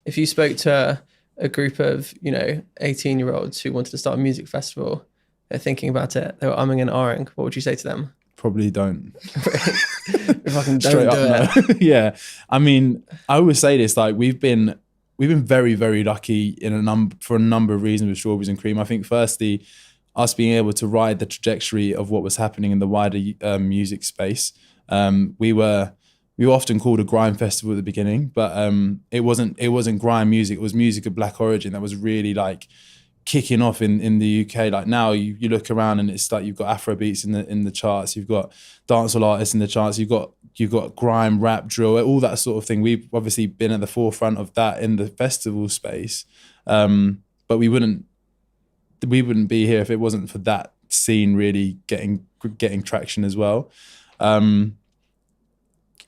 if you spoke to a group of, 18-year-olds who wanted to start a music festival, they're thinking about it, they were umming and ahhing, what would you say to them? Probably don't. Fucking Straight don't up, do no. Yeah. I mean, I always say this, like we've been very, very lucky for a number of reasons with Strawberries and Cream. I think firstly, us being able to ride the trajectory of what was happening in the wider music space. We were often called a grime festival at the beginning, but it wasn't grime music. It was music of black origin that was really like kicking off in the UK. Like now you look around and it's like you've got Afro beats in the charts, you've got dancehall artists in the charts, you've got grime, rap, drill, all that sort of thing. We've obviously been at the forefront of that in the festival space, but we wouldn't be here if it wasn't for that scene really getting traction as well.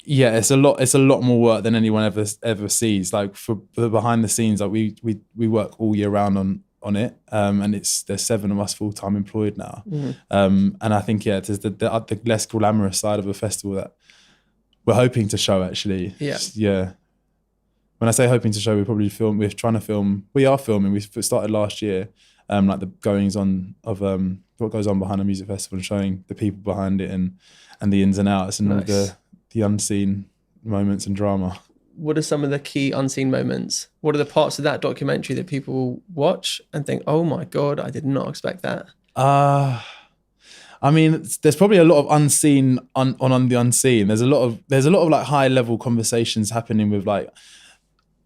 Yeah, it's a lot more work than anyone ever sees. Like for the behind the scenes, like we work all year round on it, and there's 7 of us full time employed now. And I think there's the less glamorous side of a festival that we're hoping to show actually. Yeah. When I say hoping to show, we're trying to film. We are filming. We started last year, like the goings on of what goes on behind a music festival and showing the people behind it and the ins and outs and all the unseen moments and drama. What are some of the key unseen moments? What are the parts of that documentary that people will watch and think, oh my God, I did not expect that? I mean, there's probably a lot of unseen on the unseen. There's a lot of like high level conversations happening with like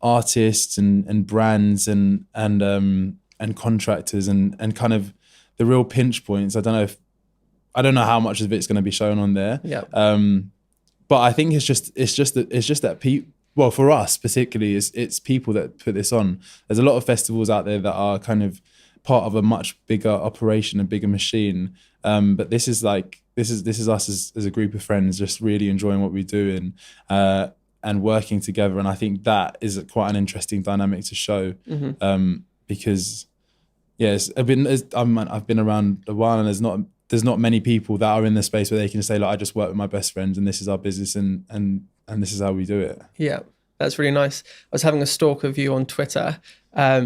artists and brands and contractors and kind of the real pinch points. I don't know how much of it's going to be shown on there. Yeah. But I think it's just that people. Well, for us particularly, it's people that put this on. There's a lot of festivals out there that are kind of part of a much bigger operation, a bigger machine. But this is us as a group of friends just really enjoying what we do and working together. And I think that is quite an interesting dynamic to show, because I've been around a while and there's not many people that are in the space where they can say, like, I just work with my best friends and this is our business and this is how we do it. Yeah, that's really nice. I was having a stalk of you on Twitter. I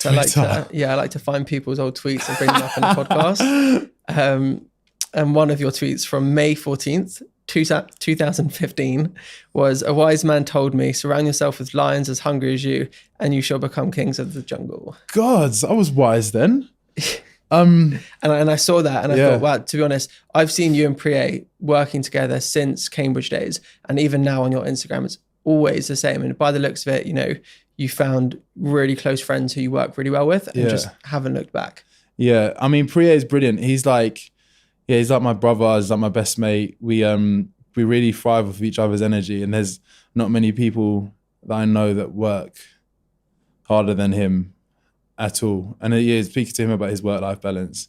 like to find people's old tweets and bring them up on the podcast. And one of your tweets from May 14th, 2015 was, a wise man told me, surround yourself with lions as hungry as you and you shall become kings of the jungle. God, I was wise then. And I saw that and I thought, wow, to be honest, I've seen you and Priye working together since Cambridge days. And even now on your Instagram, it's always the same. And by the looks of it, you found really close friends who you work really well with and just haven't looked back. Yeah. I mean, Priye is brilliant. He's like my brother, he's like my best mate. We really thrive with each other's energy. And there's not many people that I know that work harder than him at all. And speaking to him about his work-life balance,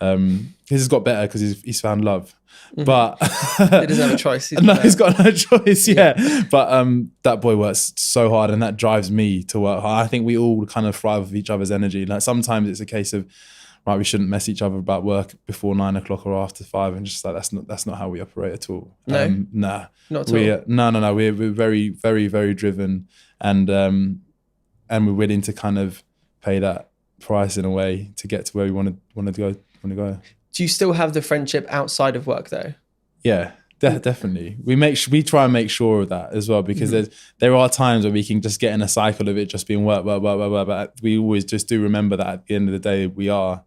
his has got better because he's found love. But he doesn't have a choice. He's got no choice. Yeah. But that boy works so hard, and that drives me to work hard. I think we all kind of thrive with each other's energy. Like sometimes it's a case of, right, we shouldn't mess each other about work before 9 o'clock or after 5, and just like that's not how we operate at all. No, nah, not at all. No. We're very, very, very driven, and we're willing to kind of pay that price in a way to get to where we want to go. Do you still have the friendship outside of work though? Yeah, definitely. We try and make sure of that as well, because there are times where we can just get in a cycle of it just being work, but we always just do remember that at the end of the day we are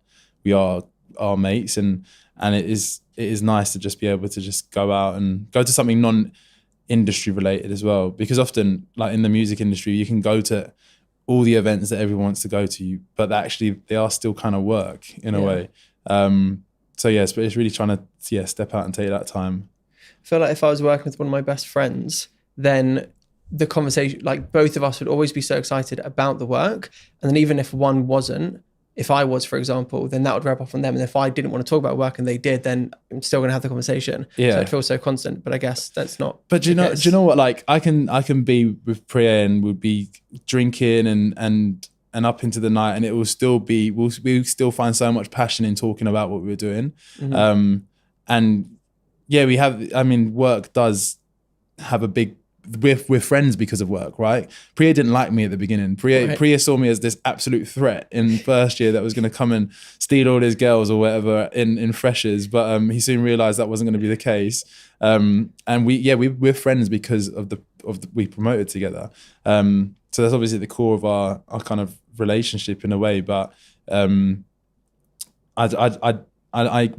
our mates, and it is nice to just be able to just go out and go to something non-industry related as well, because often like in the music industry you can go to all the events that everyone wants to go to, but actually they are still kind of work in a way. So yes, but it's really trying to step out and take that time. I feel like if I was working with one of my best friends, then the conversation, like both of us would always be so excited about the work. And then even if one wasn't, if I was, for example, then that would rub off on them. And if I didn't want to talk about work and they did, then I'm still going to have the conversation. Yeah. So it feels so constant, but I guess that's not. But do you know what? Like I can be with Priya and we'll be drinking and up into the night, and it will still be, we'll still find so much passion in talking about what we're doing. And yeah, work does have a big we're friends because of work, right? Priya didn't like me at the beginning. Priya saw me as this absolute threat in first year that was going to come and steal all his girls or whatever in freshers. But he soon realized that wasn't going to be the case. And we're friends because of the we promoted together. So that's obviously the core of our kind of relationship in a way. But we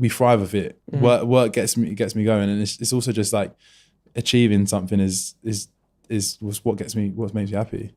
thrive with it. Work gets me going, and it's also just like achieving something is what makes me happy.